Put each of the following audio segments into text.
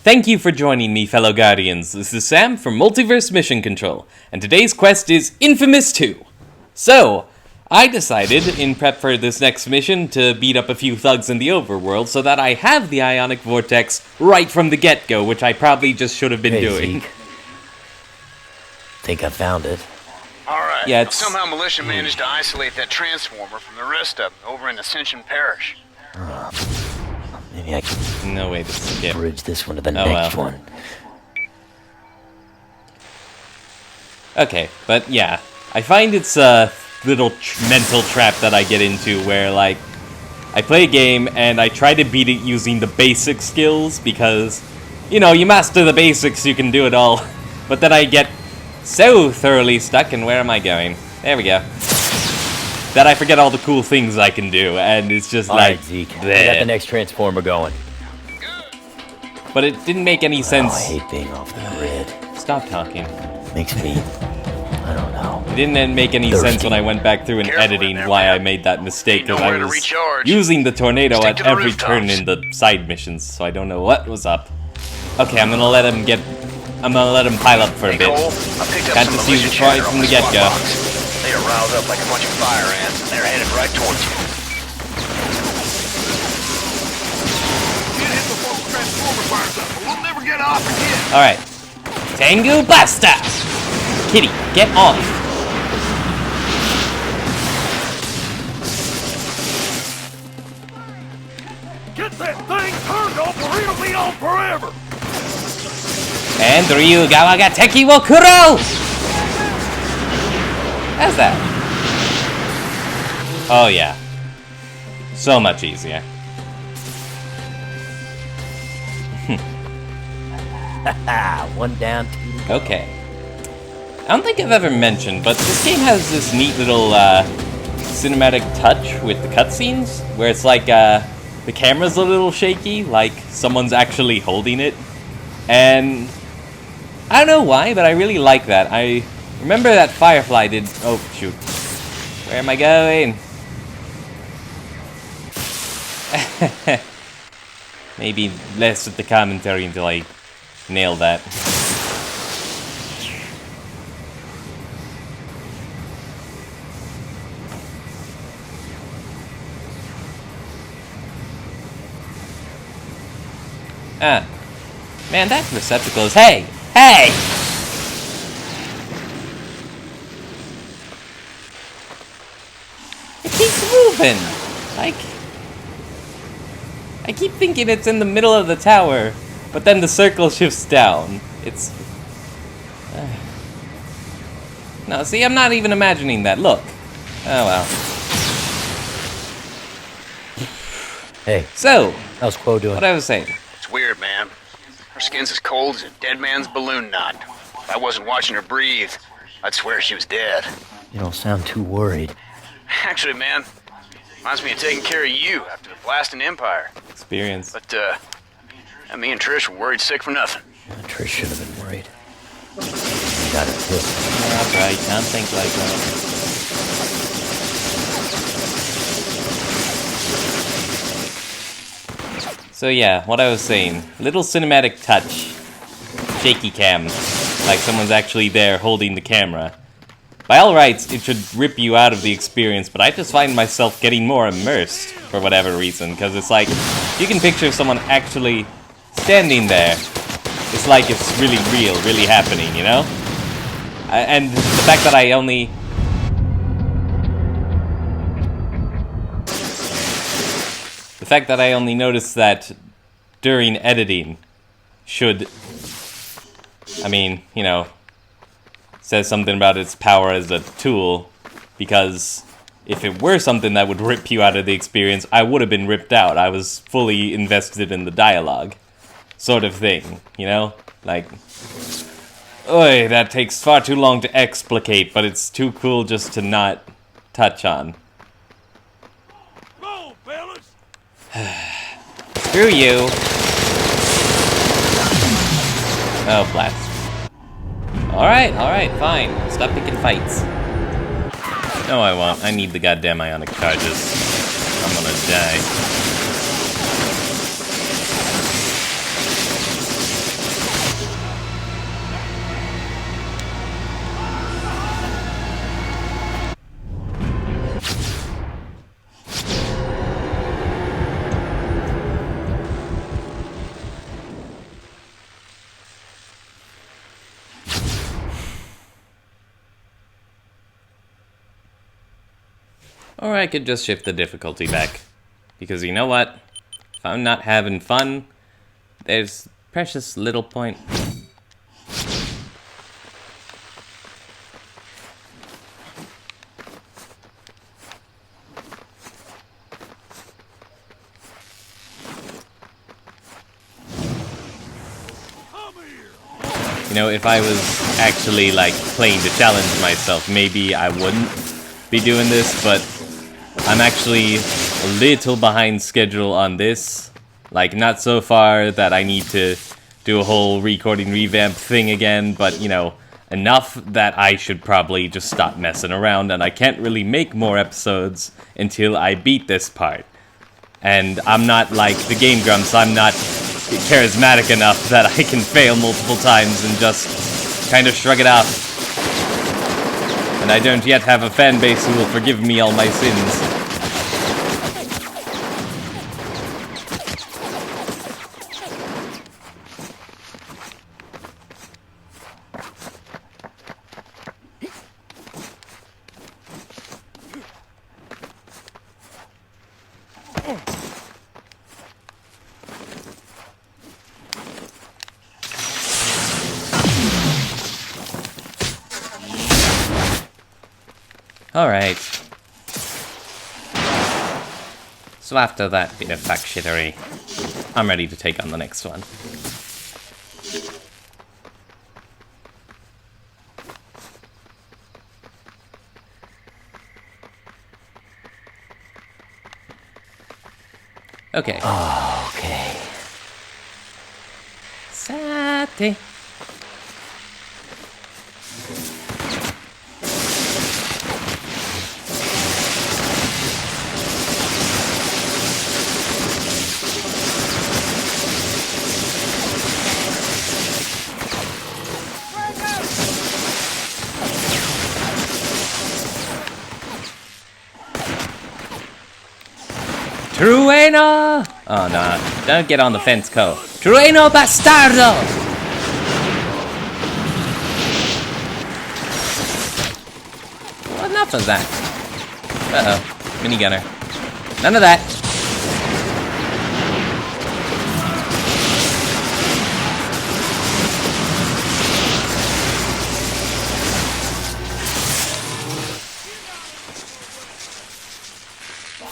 Thank you for joining me, fellow Guardians. This is Sam from Multiverse Mission Control, and today's quest is inFamous 2. So, I decided, in prep for this next mission, to beat up a few thugs in the overworld so that I have the Ionic Vortex right from the get-go, which I probably just should have been doing. Zeke. Think I found it. Alright, Yeah, it's... somehow Militia managed to isolate that transformer from the rest of them over in Ascension Parish. Maybe I can No way to skip. bridge this one to the next one. Okay, but yeah. I find it's a little mental trap that I get into where, like, I play a game and I try to beat it using the basic skills because, you know, you master the basics, you can do it all. But then I get so thoroughly stuck, and where am I going? There we go. That I forget all the cool things I can do, and it's just All like... right, Zeke. bleh. We got the next transformer going. But it didn't make any Oh, I sense. hate being off the grid. Stop talking. Makes me, I don't know. It didn't make any Thirsty. sense when I went back through and Careful editing in there, why I man. made that mistake, Ain't because nowhere I to was recharge. using the tornado Stick at to the every turn rooftops. in the side missions, so I don't know what was up. Okay, I'm gonna let him pile up for a Hey, bit. Cole, I picked up Can't some just use militia it right chatter from on the squad get-go. box. They are riled up like a bunch of fire ants, and they're headed right towards you. Get hit before the transformer fires up, or we'll never get off again. Alright. Tango Blaster! Kitty, get off! Get that thing turned off, or it'll be on forever. And Ryugawa ga Teki wo Kuro! How's that? Oh yeah. So much easier. One down, two. Okay. I don't think I've ever mentioned, but this game has this neat little cinematic touch with the cutscenes, where it's like the camera's a little shaky, like someone's actually holding it. And I don't know why, but I really like that. I remember that Firefly did... Oh, shoot. Where am I going? Maybe less with the commentary until I nail that. Ah. Man, that receptacle is... Hey! Hey! It keeps moving! Like... I keep thinking it's in the middle of the tower, but then the circle shifts down. It's... No, see, I'm not even imagining that. Look. Oh, well. Hey, So, how's Quo doing? what I was saying. It's weird, man. Her skin's as cold as a dead man's balloon knot. If I wasn't watching her breathe, I'd swear she was dead. You don't sound too worried. Actually, man, reminds me of taking care of you after the blasting Empire. Experience. But, me and Trish were worried sick for nothing. Trish should have been worried. You got it too. That's right, can't think like that. So yeah, what I was saying. Little cinematic touch. Shaky cam. Like someone's actually there holding the camera. By all rights, it should rip you out of the experience, but I just find myself getting more immersed for whatever reason, because it's like, you can picture someone actually standing there. It's like it's really real, really happening, you know? And the fact that I only... The fact that I only noticed that during editing should... I mean, you know, says something about its power as a tool, because if it were something that would rip you out of the experience, I would have been ripped out. I was fully invested in the dialogue, sort of thing, you know? Like, oi, that takes far too long to explicate, but it's too cool just to not touch on. Come on, fellas. Screw you. Oh, blast. Alright, fine. Stop picking fights. No, I won't. I need the goddamn ionic charges. I'm gonna die. Or I could just shift the difficulty back. Because you know what? If I'm not having fun, there's precious little point. You know, if I was actually, like, playing to challenge myself, maybe I wouldn't be doing this, but I'm actually a little behind schedule on this. Like, not so far that I need to do a whole recording revamp thing again, but, you know, enough that I should probably just stop messing around, and I can't really make more episodes until I beat this part. And I'm not like the Game Grumps, I'm not charismatic enough that I can fail multiple times and just kind of shrug it off. And I don't yet have a fan base who will forgive me all my sins. Alright. So after that bit of fuck-shittery, I'm ready to take on the next one. Okay. Okay. Sate. Trueno! Oh, no. Don't get on the fence, Co. Trueno bastardo! Well, enough of that. Uh-oh. Minigunner. None of that.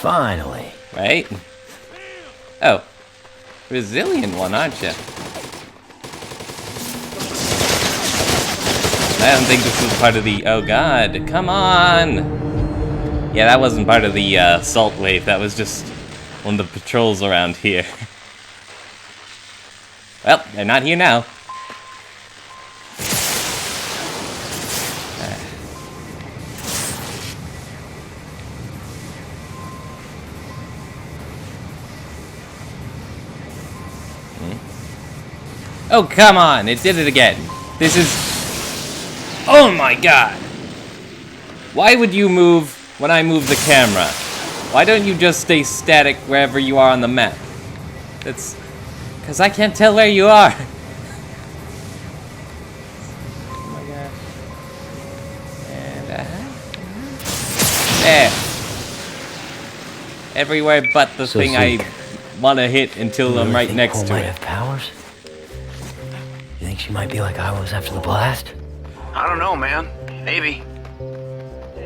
Finally. Right? Oh. Resilient one, aren't you? I don't think this was part of the... Oh, God. Come on! Yeah, that wasn't part of the assault wave. That was just one of the patrols around here. Well, they're not here now. Oh, come on! It did it again. This is... Oh my god! Why would you move when I move the camera? Why don't you just stay static wherever you are on the map? That's... Because I can't tell where you are. Oh my god. And, there. Everywhere but the thing I want to hit until I'm right next to might it. have powers? You think she might be like I was after the blast? I don't know, man. Maybe.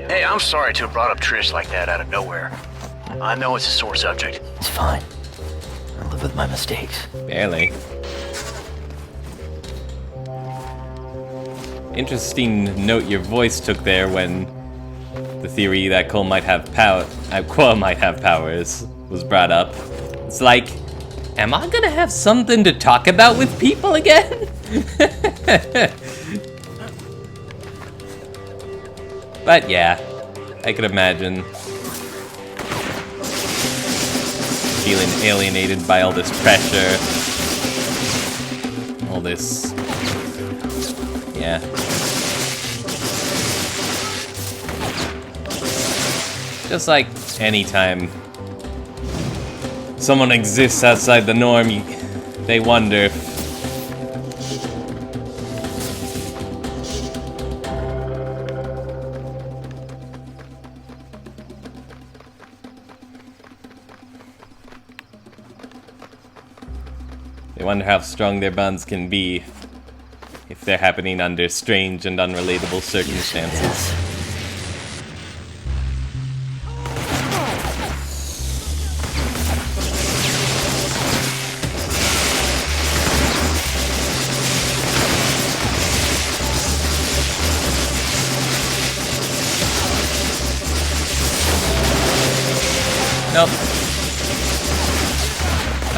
Hey, I'm sorry to have brought up Trish like that out of nowhere. I know it's a sore subject. It's fine. I live with my mistakes. Barely. Interesting note your voice took there when the theory that Cole might have Qua might have powers was brought up. It's like, am I gonna have something to talk about with people again? But yeah, I could imagine feeling alienated by all this pressure, all this, yeah. Just like anytime someone exists outside the norm, they wonder if They wonder how strong their bonds can be if they're happening under strange and unrelatable circumstances. Nope.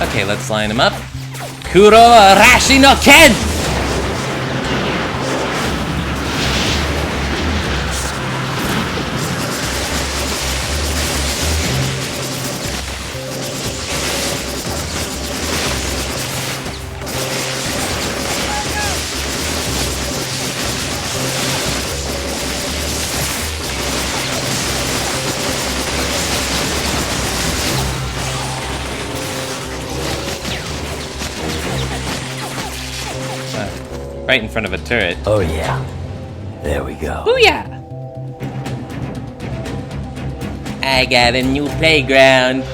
Okay, let's line him up. Kuro Arashi no Ken! Right in front of a turret. Oh yeah. There we go. Booyah! I got a new playground.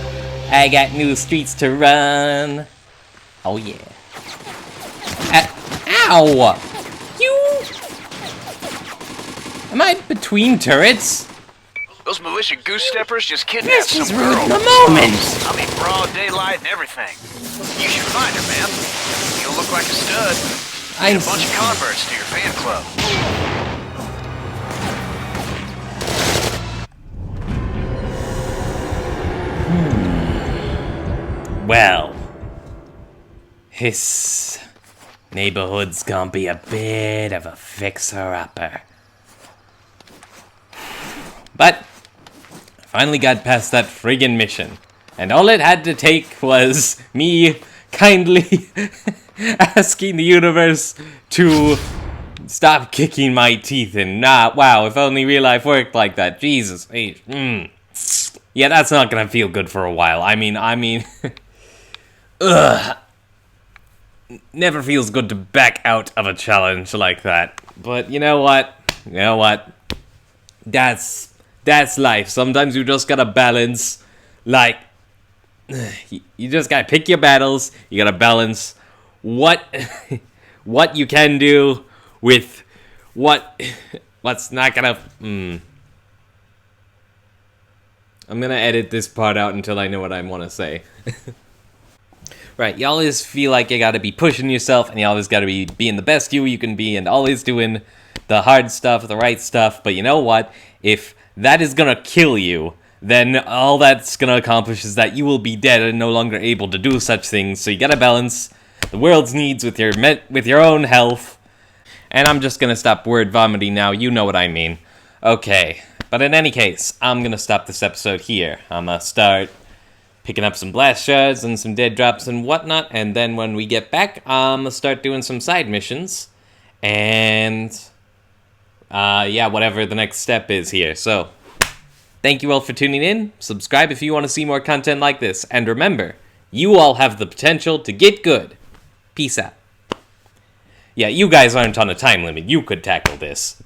I got new streets to run. Oh yeah. Ow! You... Am I between turrets? Those militia goose steppers just kidnapped This some is girl. ruining the moment! I mean, broad daylight and everything. You should find her, man. You'll look like a stud. I'm A bunch of converts to your fan club. Well, his neighborhood's gonna be a bit of a fixer-upper. But I finally got past that friggin' mission, and all it had to take was me kindly asking the universe to stop kicking my teeth in. Wow, if only real life worked like that. Jesus. Yeah, that's not gonna feel good for a while. I mean, ugh. Never feels good to back out of a challenge like that. But you know what? That's life. Sometimes you just gotta balance. Like, you just gotta pick your battles. You gotta balance what you can do with what's not gonna. I'm gonna edit this part out until I know what I want to say. Right, you always feel like you gotta be pushing yourself, and you always gotta be being the best you can be, and always doing the hard stuff, the right stuff. But you know what? If that is gonna kill you, then all that's gonna accomplish is that you will be dead and no longer able to do such things. So you gotta balance the world's needs with your own health. And I'm just gonna stop word vomiting now. You know what I mean. Okay, but in any case, I'm gonna stop this episode here. I'm gonna start picking up some blast shards and some dead drops and whatnot, and then when we get back, I'm gonna start doing some side missions, and yeah, whatever the next step is here. So, thank you all for tuning in. Subscribe if you want to see more content like this, and remember, you all have the potential to get good. Peace out. Yeah, you guys aren't on a time limit. You could tackle this.